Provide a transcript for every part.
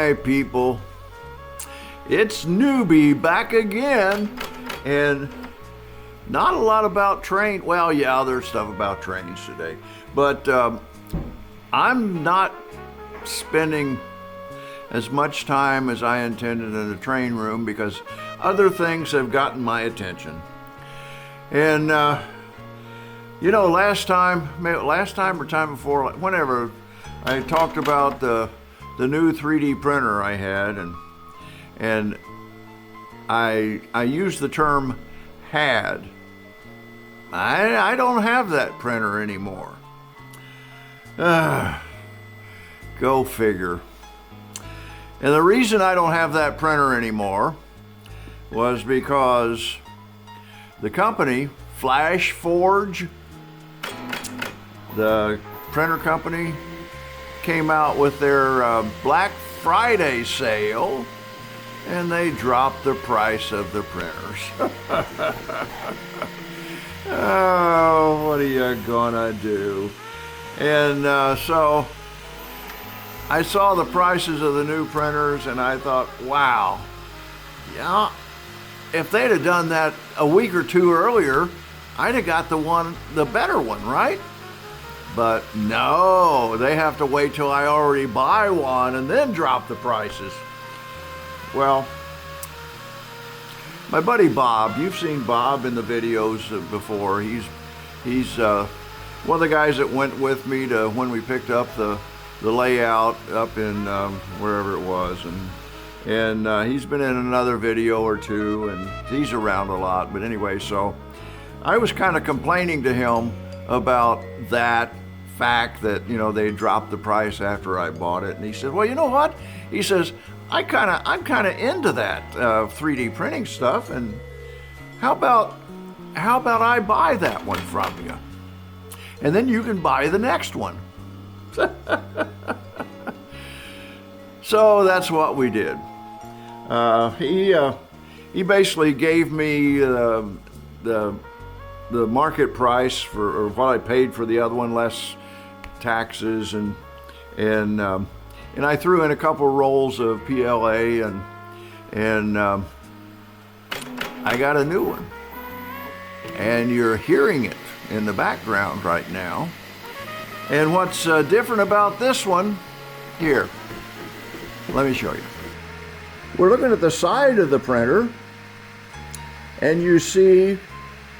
Hi people, it's Newbie back again, and not a lot about train. Well, yeah, there's stuff about trains today, but I'm not spending as much time as I intended in the train room because other things have gotten my attention. And you know, last time or time before, whenever, I talked about the new 3D printer I had, and I used the term had. I don't have that printer anymore. Go figure. And the reason I don't have that printer anymore was because the company, Flash Forge, the printer company, came out with their Black Friday sale, and they dropped the price of the printers. Oh, what are you gonna do? And so I saw the prices of the new printers, and I thought, wow, yeah, if they'd have done that a week or two earlier, I'd have got the better one, right? But no, they have to wait till I already buy one and then drop the prices. Well, my buddy Bob, you've seen Bob in the videos before. He's one of the guys that went with me to when we picked up the layout up in wherever it was, and he's been in another video or two, and he's around a lot. But anyway, so I was kind of complaining to him about that fact that, you know, they dropped the price after I bought it, and he said, well, you know what? He says, I'm kind of into that 3D printing stuff, and how about I buy that one from you, and then you can buy the next one. So that's what we did. He basically gave me the market price for, or what I paid for the other one, less taxes, and I threw in a couple rolls of PLA, and I got a new one, and you're hearing it in the background right now. And what's different about this one, here, let me show you. We're looking at the side of the printer, and you see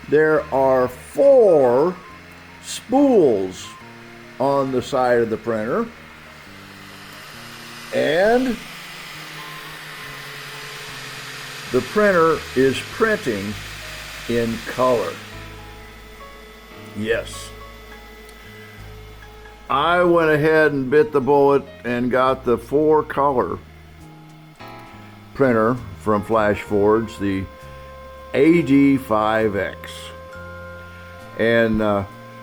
there are 4 spools on the side of the printer, and the printer is printing in color. Yes. I went ahead and bit the bullet and got the 4-color printer from Flash Forge, the AD5X. And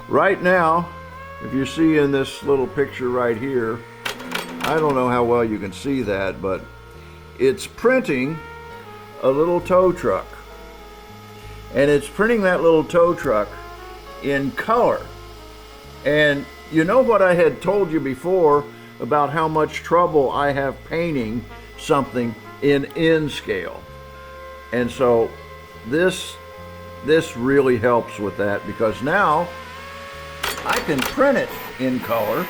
right now, if you see in this little picture right here, I don't know how well you can see that, but it's printing a little tow truck. And it's printing that little tow truck in color. And you know what I had told you before about how much trouble I have painting something in scale. And so this really helps with that, because now I can print it in color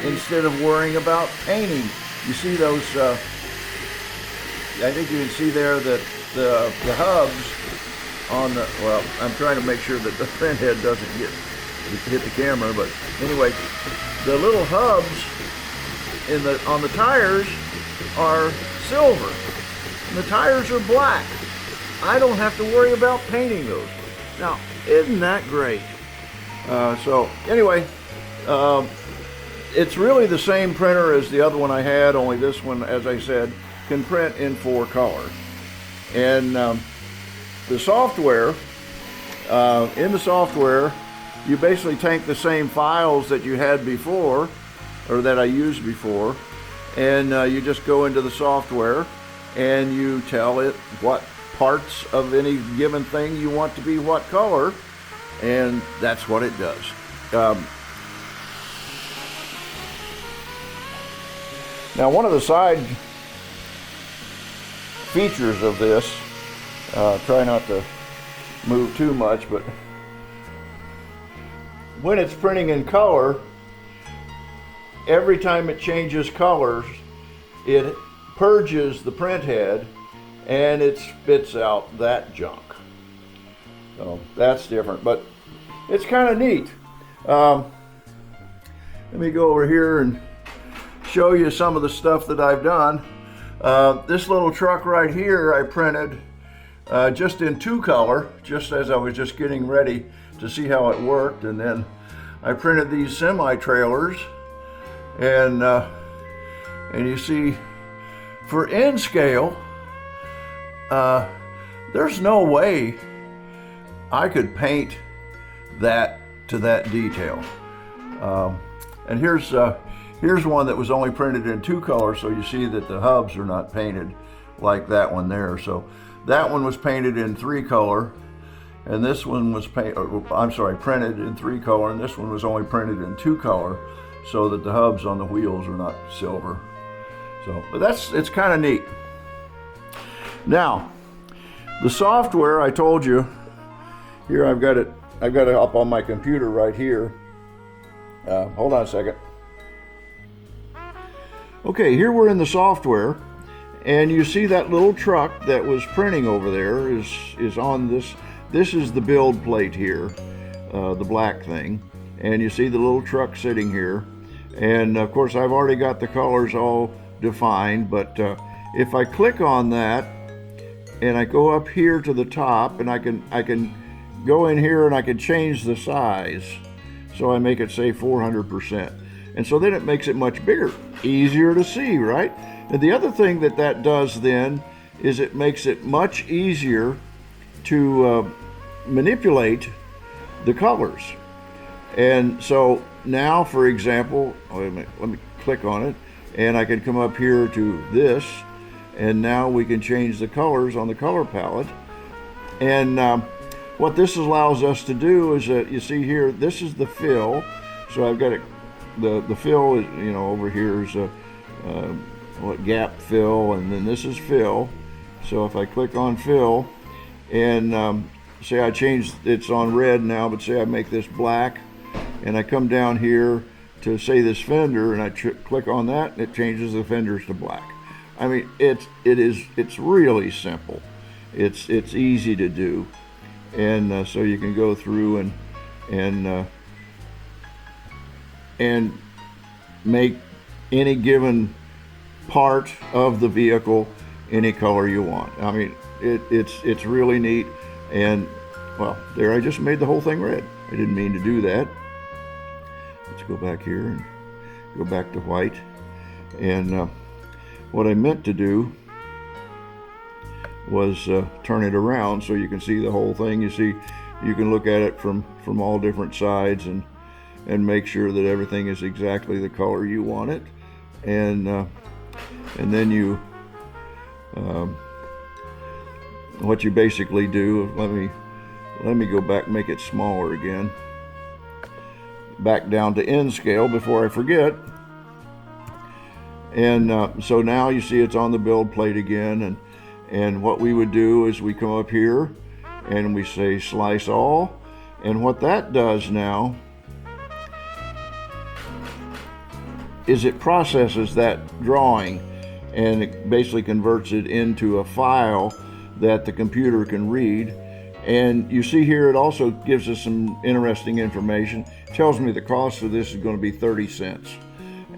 instead of worrying about painting. You see those, I think you can see there that the hubs on the, well, I'm trying to make sure that the print head doesn't hit the camera, but anyway, the little hubs on the tires are silver, and the tires are black. I don't have to worry about painting those. Now, isn't that great? So anyway, it's really the same printer as the other one I had, only this one, as I said, can print in 4 colors. And the software, in the software, you basically take the same files that you had before, or that I used before, and you just go into the software and you tell it what parts of any given thing you want to be what color, and that's what it does. Now, one of the side features of this. Try not to move too much, but when it's printing in color, every time it changes colors, it purges the print head and it spits out that junk. So that's different, but it's kind of neat. Let me go over here and show you some of the stuff that I've done. This little truck right here I printed just in 2-color, just as I was just getting ready to see how it worked. And then I printed these semi-trailers, and you see, for N scale, there's no way I could paint that to that detail. And here's one that was only printed in 2-color, so you see that the hubs are not painted like that one there. So that one was painted in 3-color, and this one was printed in 3-color, and this one was only printed in 2-color, so that the hubs on the wheels are not silver. So, but it's kind of neat. Now, the software I told you, here I've got it up on my computer right here. Hold on a second. Okay, here we're in the software, and you see that little truck that was printing over there is on this. This is the build plate here, the black thing, and you see the little truck sitting here. And of course, I've already got the colors all defined, but if I click on that and I go up here to the top, and I can go in here and I can change the size. So I make it say 400%. And so then it makes it much bigger, easier to see, right? And the other thing that does then is it makes it much easier to manipulate the colors. And so now, for example, wait a minute, let me click on it, and I can come up here to this, and now we can change the colors on the color palette. And what this allows us to do is that you see here, this is the fill. So I've got it, the fill is, over here is what gap fill, and then this is fill. So if I click on fill, and say I change, it's on red now, but say I make this black, and I come down here to say this fender, and I click on that, and it changes the fenders to black. I mean, it's really simple. It's easy to do. And so you can go through and make any given part of the vehicle any color you want. I mean, it's really neat. And well, there, I just made the whole thing red. I didn't mean to do that. Let's go back here and go back to white. And what I meant to do was turn it around so you can see the whole thing. You see, you can look at it from all different sides and make sure that everything is exactly the color you want it. And then you what you basically do, let me go back and make it smaller again, back down to N scale before I forget. And so now you see it's on the build plate again, and what we would do is we come up here and we say slice all, and what that does now is it processes that drawing and it basically converts it into a file that the computer can read. And you see here it also gives us some interesting information. It tells me the cost of this is going to be 30 cents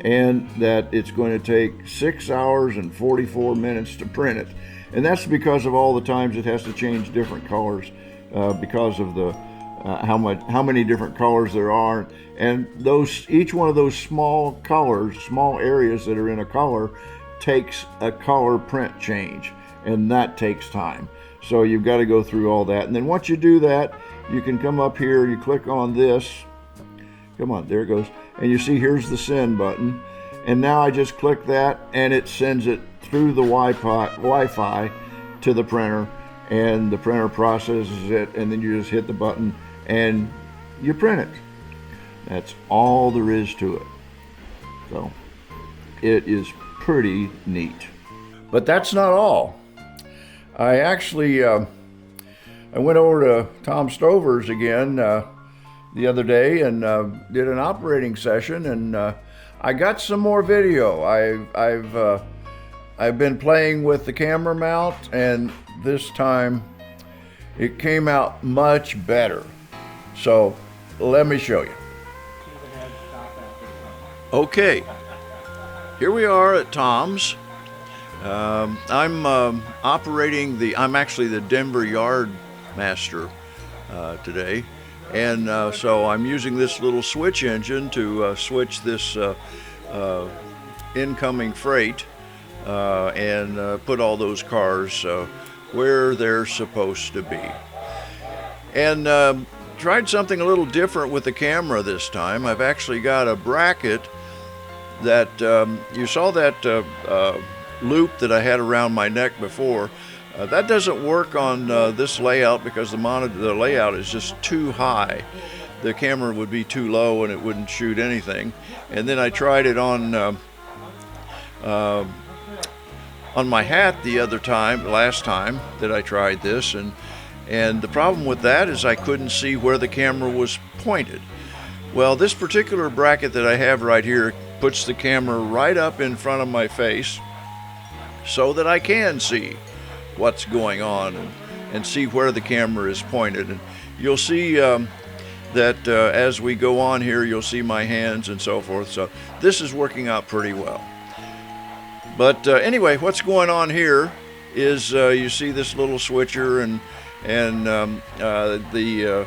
and that it's going to take 6 hours and 44 minutes to print it. And that's because of all the times it has to change different colors because of the how many different colors there are. And each one of those small colors, small areas that are in a color, takes a color print change, and that takes time. So you've got to go through all that. And then once you do that, you can come up here, you click on this. Come on, there it goes. And you see here's the send button. And now I just click that and it sends it through the Wi-Fi to the printer, and the printer processes it, and then you just hit the button and you print it. That's all there is to it. So it is pretty neat. But that's not all. I actually I went over to Tom Stover's again the other day and did an operating session, and I got some more video. I've been playing with the camera mount, and this time it came out much better. So let me show you. Okay, here we are at Tom's. I'm operating I'm actually the Denver yard master today, and so I'm using this little switch engine to switch this incoming freight and put all those cars where they're supposed to be. And tried something a little different with the camera this time. I've actually got a bracket that you saw that loop that I had around my neck before. That doesn't work on this layout because the layout is just too high. The camera would be too low and it wouldn't shoot anything. And then I tried it on my hat last time that I tried this, and the problem with that is I couldn't see where the camera was pointed. Well, this particular bracket that I have right here puts the camera right up in front of my face so that I can see what's going on and see where the camera is pointed. And you'll see that as we go on here, you'll see my hands and so forth. So this is working out pretty well. But anyway, what's going on here is you see this little switcher, and the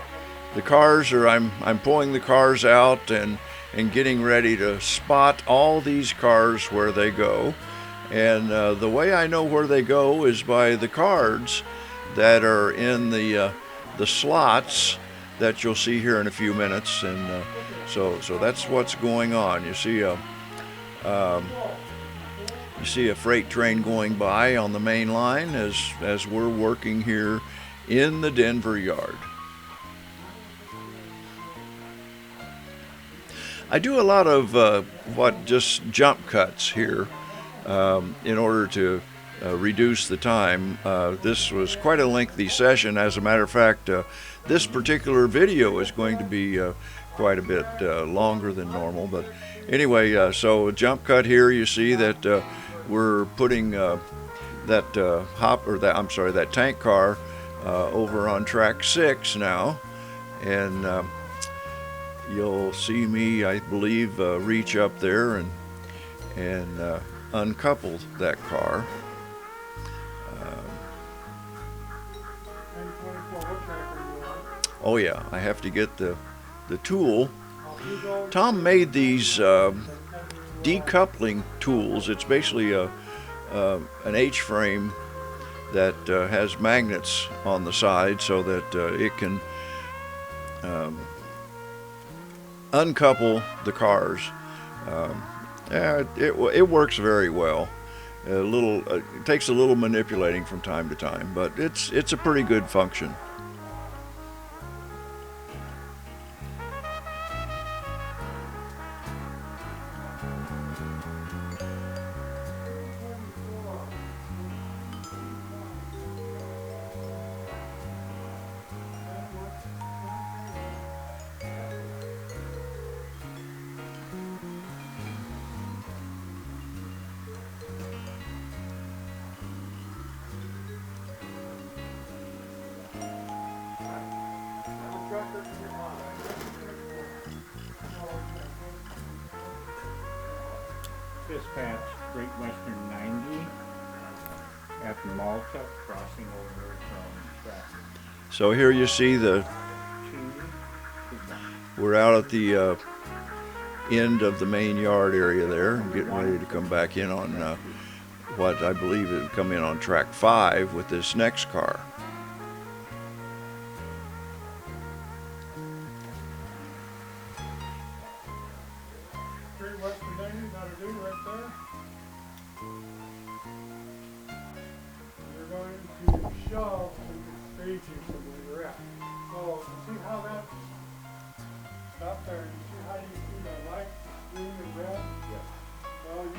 cars are, I'm pulling the cars out and getting ready to spot all these cars where they go. And the way I know where they go is by the cards that are in the slots that you'll see here in a few minutes. And so that's what's going on. You see a freight train going by on the main line as we're working here in the Denver yard. I do a lot of just jump cuts here in order to reduce the time. This was quite a lengthy session. As a matter of fact, this particular video is going to be quite a bit longer than normal. But anyway, so a jump cut here. You see that we're putting that tank car over on track 6 now, and you'll see me, I believe, reach up there and uncouple that car. Oh yeah, I have to get the tool. Tom made these decoupling tools. It's basically an H-frame that has magnets on the side so that it can uncouple the cars. It works very well. It takes a little manipulating from time to time, but it's a pretty good function. Dispatch Great Western 90 at Malta, crossing over from traffic. So here you see we're out at the end of the main yard area there, getting ready to come back in on what I believe it would come in on track 5 with this next car. Great Western 90, that'll do right there. You're going to shove the staging from where you're at. So see how that, stop there, you see how you see the light green and red? Yep. Well, you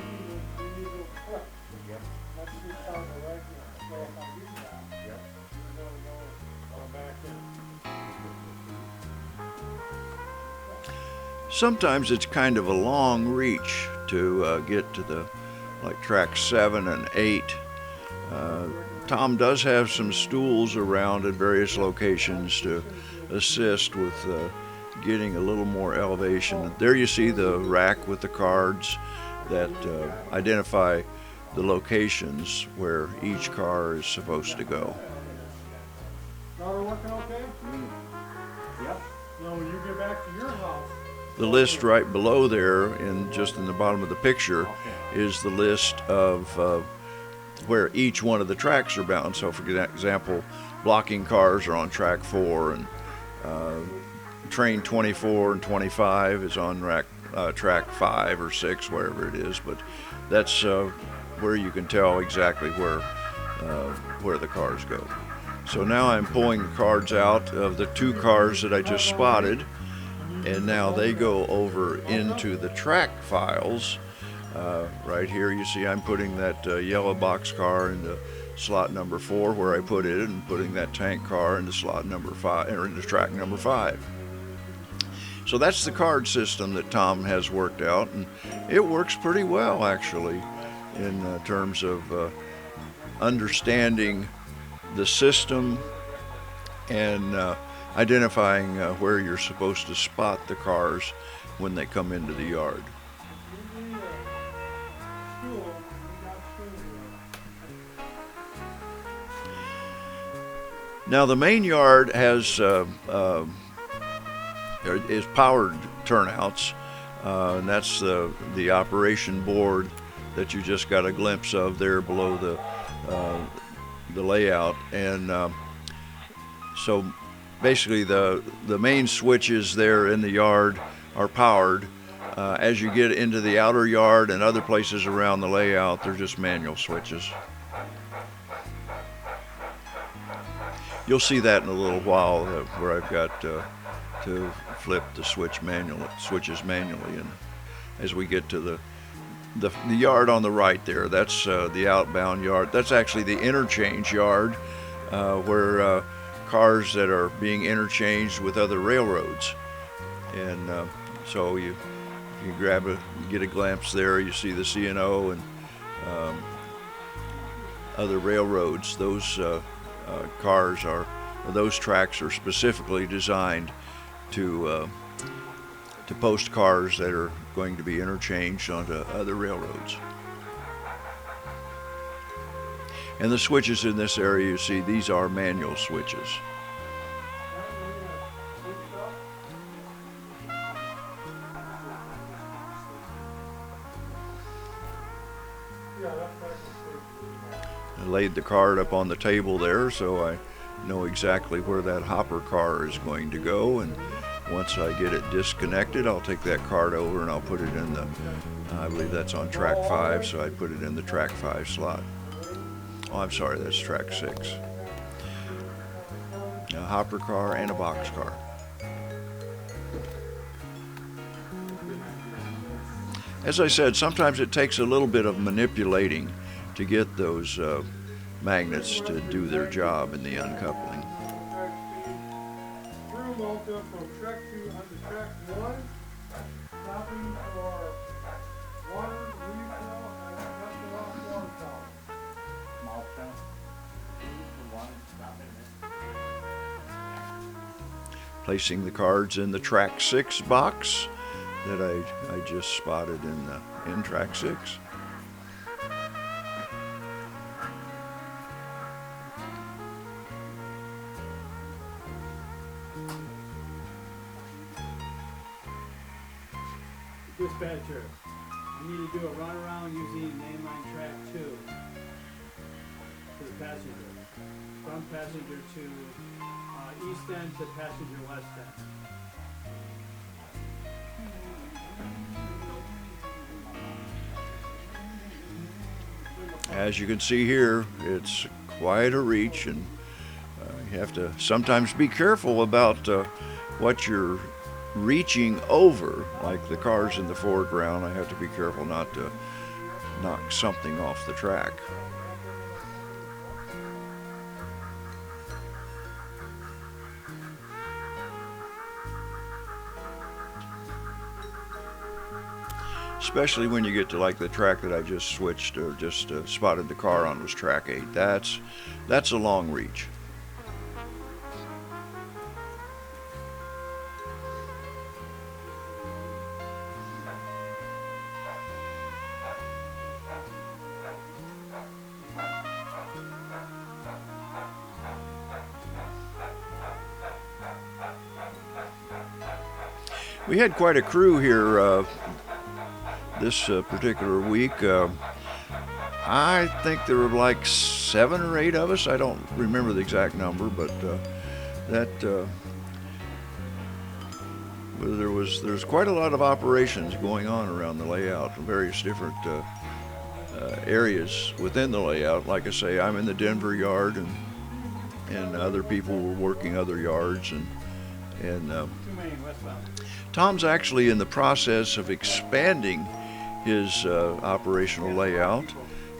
need to flip. Yep. That's just how the right now. So if I do that, Yep. you're gonna go back in. Sometimes it's kind of a long reach to get to the like track 7 and 8. Tom does have some stools around at various locations to assist with getting a little more elevation. There you see the rack with the cards that identify the locations where each car is supposed to go. Router working okay? Yep. Now when you get back to your house, The list right below there, just in the bottom of the picture, is the list of where each one of the tracks are bound. So, for example, blocking cars are on track 4, and train 24 and 25 is on track 5 or 6, wherever it is. But that's where you can tell exactly where the cars go. So now I'm pulling the cards out of the 2 cars that I just spotted. And now they go over into the track files. Right here you see I'm putting that yellow box car into slot number 4 where I put it, and putting that tank car into slot number 5, or into track number 5. So that's the card system that Tom has worked out, and it works pretty well actually in terms of understanding the system and identifying where you're supposed to spot the cars when they come into the yard. Now the main yard has is powered turnouts, and that's the operation board that you just got a glimpse of there below the layout. And so basically the main switches there in the yard are powered. As you get into the outer yard and other places around the layout, they're just manual switches. You'll see that in a little while where I've got to flip the switches manually. And as we get to the yard on the right there, that's the outbound yard. That's actually the interchange yard where cars that are being interchanged with other railroads. And so you get a glimpse there. You see the C&O and other railroads. Those those tracks are specifically designed to post cars that are going to be interchanged onto other railroads. And the switches in this area, you see, these are manual switches. I laid the card up on the table there, so I know exactly where that hopper car is going to go. And once I get it disconnected, I'll take that card over and I'll put it in I believe that's on track 5, so I put it in the track 5 slot. Oh, I'm sorry, that's track 6. A hopper car and a box car. As I said, sometimes it takes a little bit of manipulating to get those magnets to do their job in the uncoupling. Through Malta from track 2 onto track 1, stopping for water refill and testing off water tower. Malta. The one stopping it. Placing the cards in the track 6 box that I just spotted in track 6. Dispatcher, I need to do a run around using mainline track 2 for the passenger. From passenger to east end to passenger west end. As you can see here, it's quite a reach, and you have to sometimes be careful about what you're reaching over. Like the cars in the foreground, I have to be careful not to knock something off the track. especially when you get to like the track that I just switched or just spotted the car on was track 8. That's a long reach. We had quite a crew here this particular week. I think there were like 7 or 8 of us. I don't remember the exact number, but there's quite a lot of operations going on around the layout, various different areas within the layout. Like I say, I'm in the Denver yard, and other people were working other yards, and 2 Main westbound. Tom's actually in the process of expanding his operational layout,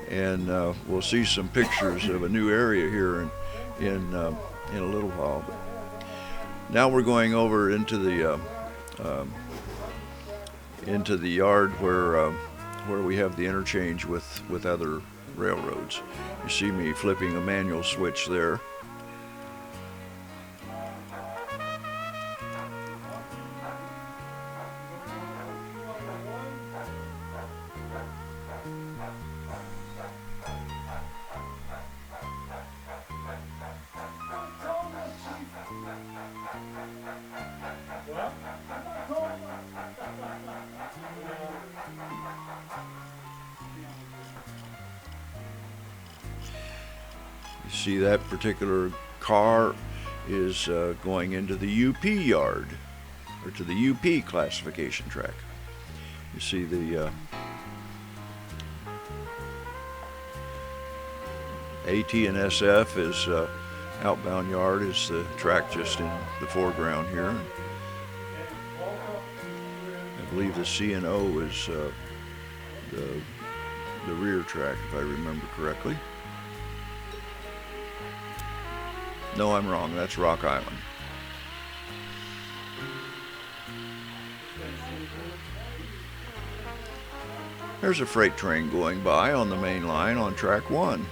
and we'll see some pictures of a new area here in a little while. But now we're going over into the yard where we have the interchange with other railroads. You see me flipping a manual switch there. You see that particular car is going into the UP yard, or to the UP classification track. You see the AT and SF is outbound yard is the track just in the foreground here. I believe the C&O is the rear track, if I remember correctly. No, I'm wrong. That's Rock Island. There's a freight train going by on the main line on track 1.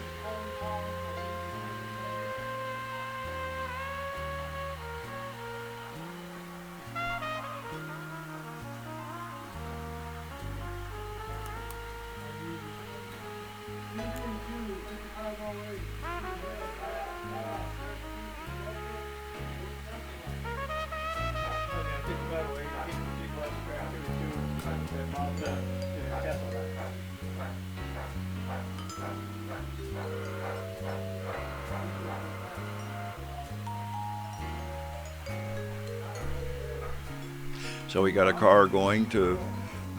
So we got a car going to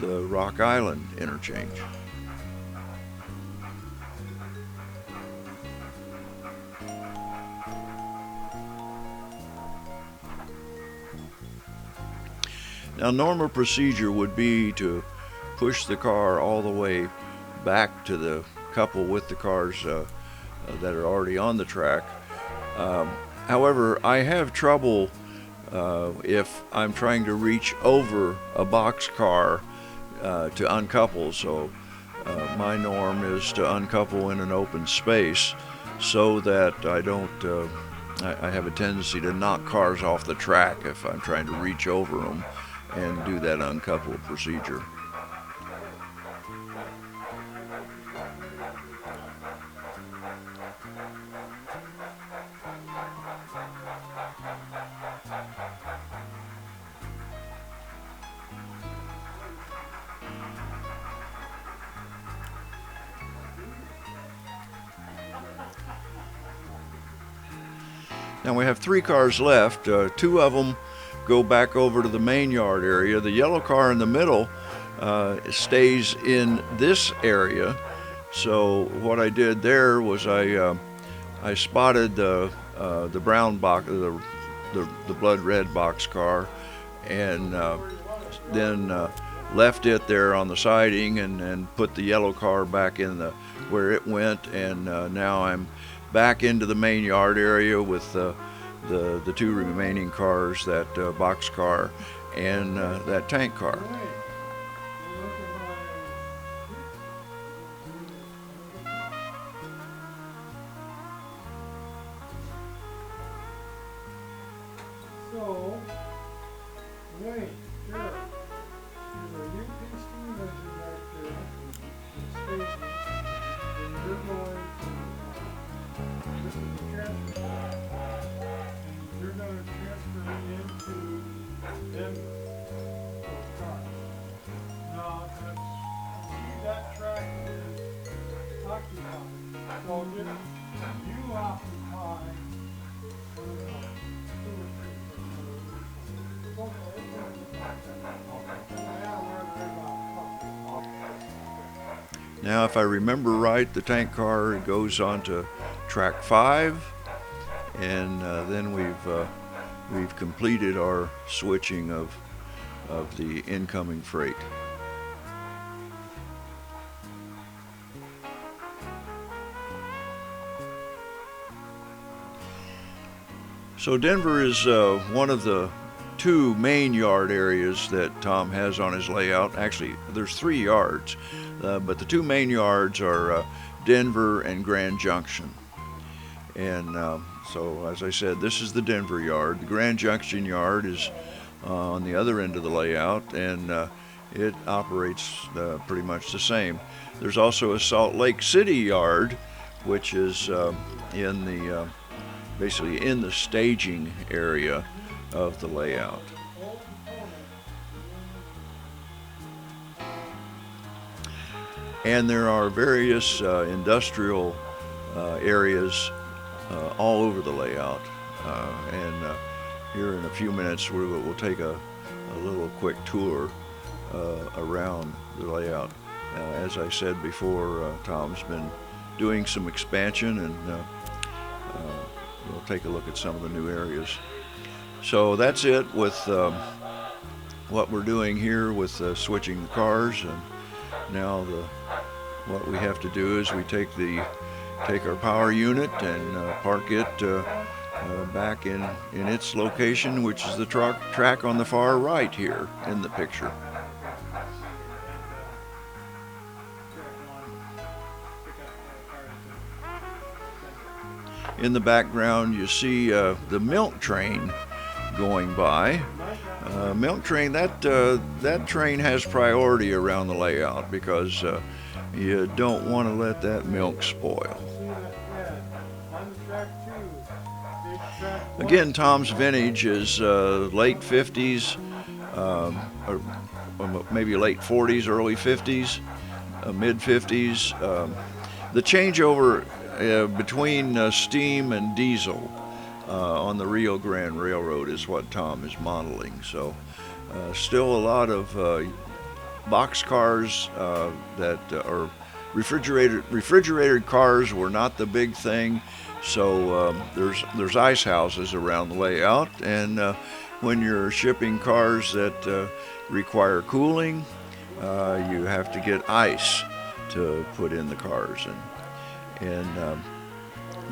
the Rock Island interchange. Now, normal procedure would be to push the car all the way back to the couple with the cars that are already on the track. However, I have trouble if I'm trying to reach over a box car to uncouple. So my norm is to uncouple in an open space so that I don't, I have a tendency to knock cars off the track if I'm trying to reach over them and do that uncouple procedure. Now we have 3 cars left. 2 of them go back over to the main yard area. The yellow car in the middle stays in this area. So what I did there was I spotted the brown box, the blood red box car, and then left it there on the siding and put the yellow car back in where it went, and now I'm back into the main yard area with the 2 remaining cars, that box car and that tank car. Now, if I remember right, the tank car goes on to track 5, and then we've completed our switching of the incoming freight. So Denver is one of the 2 main yard areas that Tom has on his layout. Actually, there's 3 yards, but the 2 main yards are Denver and Grand Junction. And so, as I said, this is the Denver yard. The Grand Junction yard is on the other end of the layout, and it operates pretty much the same. There's also a Salt Lake City yard, which is in the basically in the staging area of the layout. And there are various industrial areas all over the layout. And here in a few minutes we'll take a little quick tour around the layout. As I said before, Tom's been doing some expansion, and we'll take a look at some of the new areas. So that's it with what we're doing here with switching the cars. And now what we have to do is we take our power unit and park it back in its location, which is the track on the far right here in the picture. In the background you see the milk train going by. Milk train, that train has priority around the layout because you don't want to let that milk spoil. Again, Tom's vintage is late 50s, or maybe late 40s, early 50s, mid 50s. The changeover between steam and diesel on the Rio Grande Railroad is what Tom is modeling. So still a lot of box cars that are refrigerated cars were not the big thing. So there's ice houses around the layout, and when you're shipping cars that require cooling, you have to get ice to put in the cars. And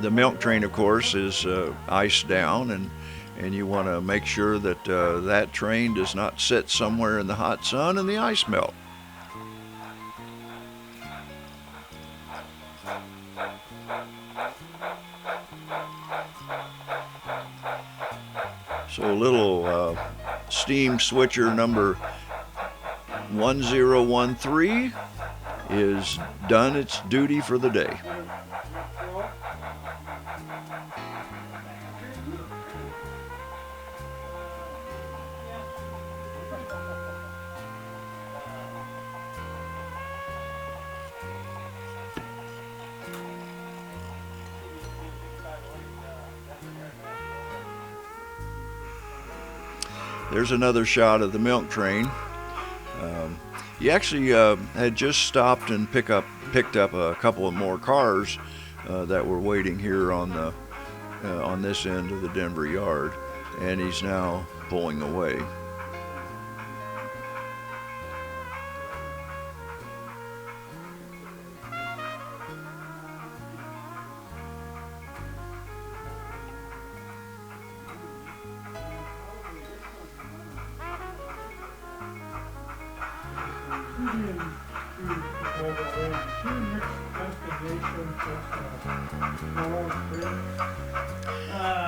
the milk train, of course, is iced down, and you want to make sure that that train does not sit somewhere in the hot sun and the ice melt. So a little steam switcher number 1013 is done its duty for the day. There's another shot of the milk train. He actually had just stopped and picked up a couple of more cars that were waiting here on this end of the Denver yard, and he's now pulling away.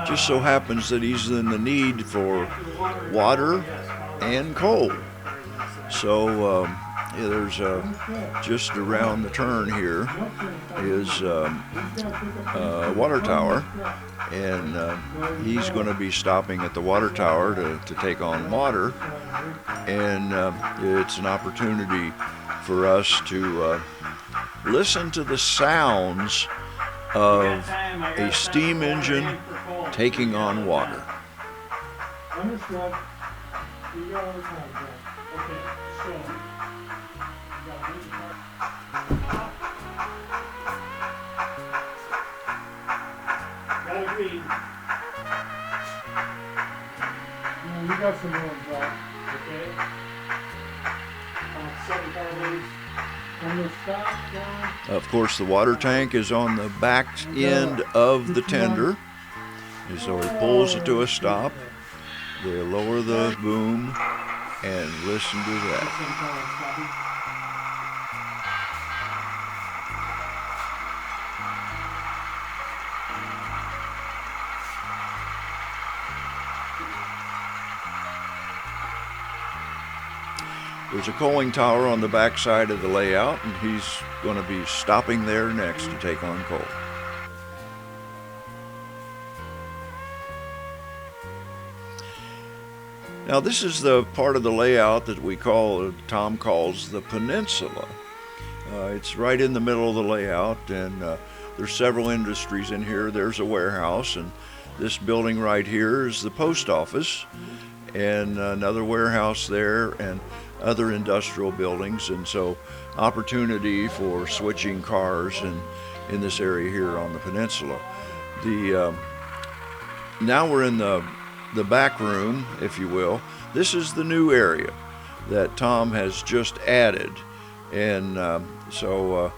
Just so happens that he's in the need for water and coal. So there's just around the turn here is a water tower, and he's going to be stopping at the water tower to take on water, and it's an opportunity for us to listen to the sounds of a steam engine taking on water. Understood. You got all the time, Jack. Okay, so. You got got some room, John. Okay. 7 car loads. I'm gonna stop, John. Of course, the water tank is on the back end of the tender. And so he pulls it to a stop. They lower the boom and listen to that. There's a coaling tower on the back side of the layout, and he's going to be stopping there next to take on coal. Now this is the part of the layout that we call, Tom calls the peninsula. It's right in the middle of the layout, and there's several industries in here. There's a warehouse, and this building right here is the post office, and another warehouse there, and other industrial buildings, and so opportunity for switching cars in this area here on the peninsula. Now we're in the back room, if you will. This is the new area that Tom has just added, and so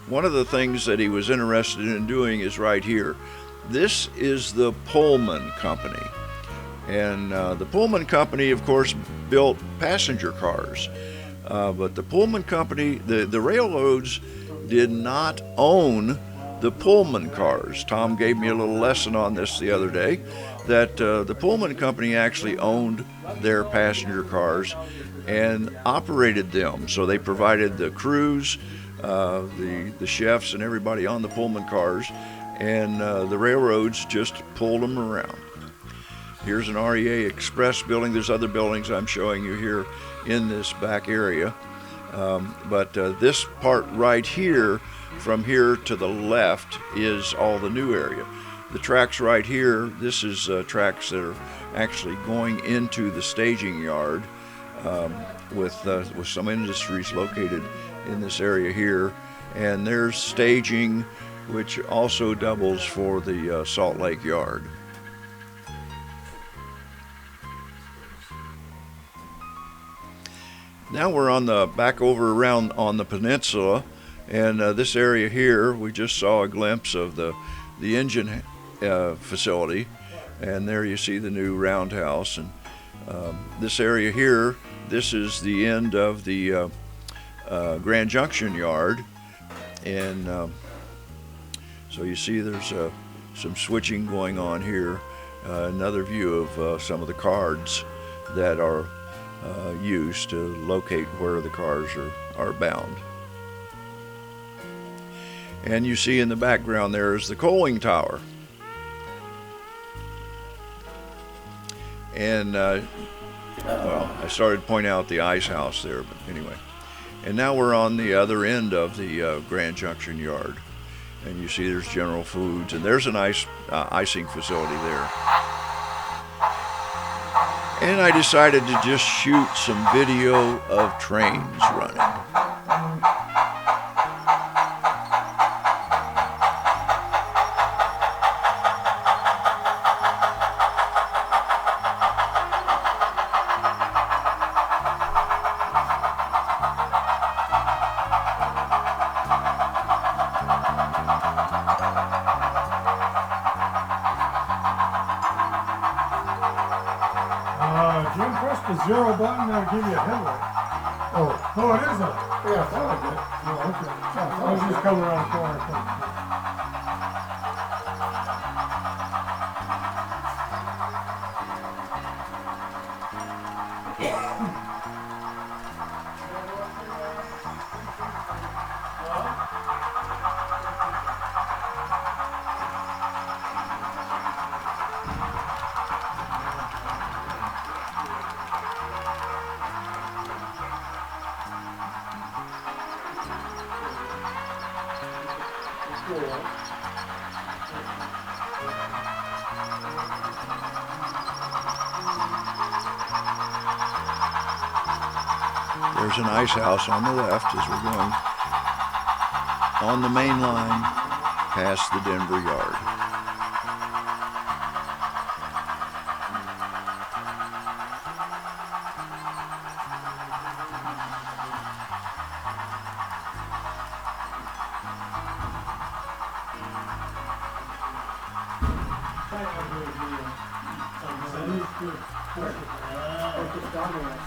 one of the things that he was interested in doing is right here. This is the Pullman Company. And the Pullman Company, of course, built passenger cars. But the Pullman Company, the railroads did not own the Pullman cars. Tom gave me a little lesson on this the other day, that the Pullman Company actually owned their passenger cars and operated them. So they provided the crews, the chefs, and everybody on the Pullman cars, and the railroads just pulled them around. Here's an REA Express building. There's other buildings I'm showing you here in this back area. But this part right here, from here to the left, is all the new area. The tracks right here, this is tracks that are actually going into the staging yard with some industries located in this area here. And there's staging, which also doubles for the Salt Lake yard. Now we're on the back over around on the peninsula, and this area here, we just saw a glimpse of the engine facility, and there you see the new roundhouse. And this area here, this is the end of the Grand Junction yard, and so you see there's some switching going on here. Another view of some of the cards that are used to locate where the cars are bound. And you see in the background there is the coaling tower. And well, I started to point out the ice house there, but anyway. And now we're on the other end of the Grand Junction yard, and you see there's General Foods, and there's an icing facility there. And I decided to just shoot some video of trains running. Jim pressed the 0 button, that'll give you a headlight. Oh, no, it isn't. Yeah, I thought I did. Oh, okay. I was just coming around the corner. There's an ice house on the left as we're going on the main line past the Denver yard.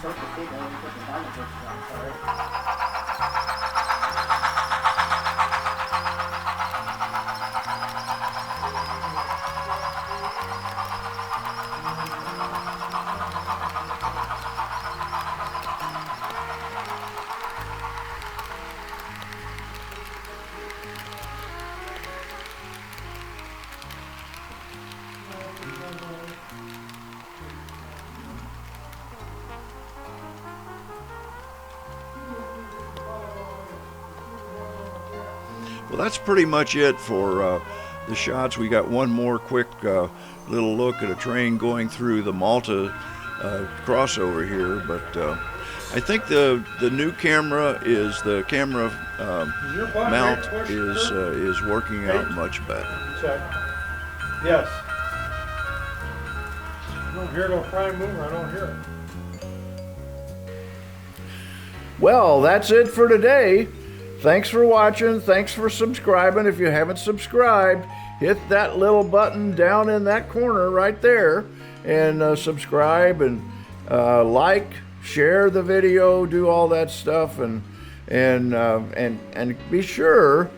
soak the feet, then we put the garment bushes on, sorry. Well, that's pretty much it for the shots. We got one more quick little look at a train going through the Malta crossover here, but I think the new camera is the camera Your button mount rate push, is working out much better. Check. Yes. I don't hear no prime mover. I don't hear it. Well, that's it for today. Thanks for watching. Thanks for subscribing. If you haven't subscribed, hit that little button down in that corner right there and subscribe and like, share the video, do all that stuff, and be sure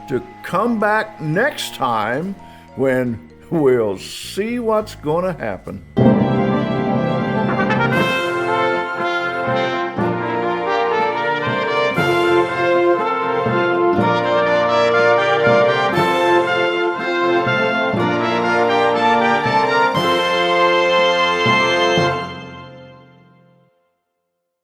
to come back next time when we'll see what's going to happen.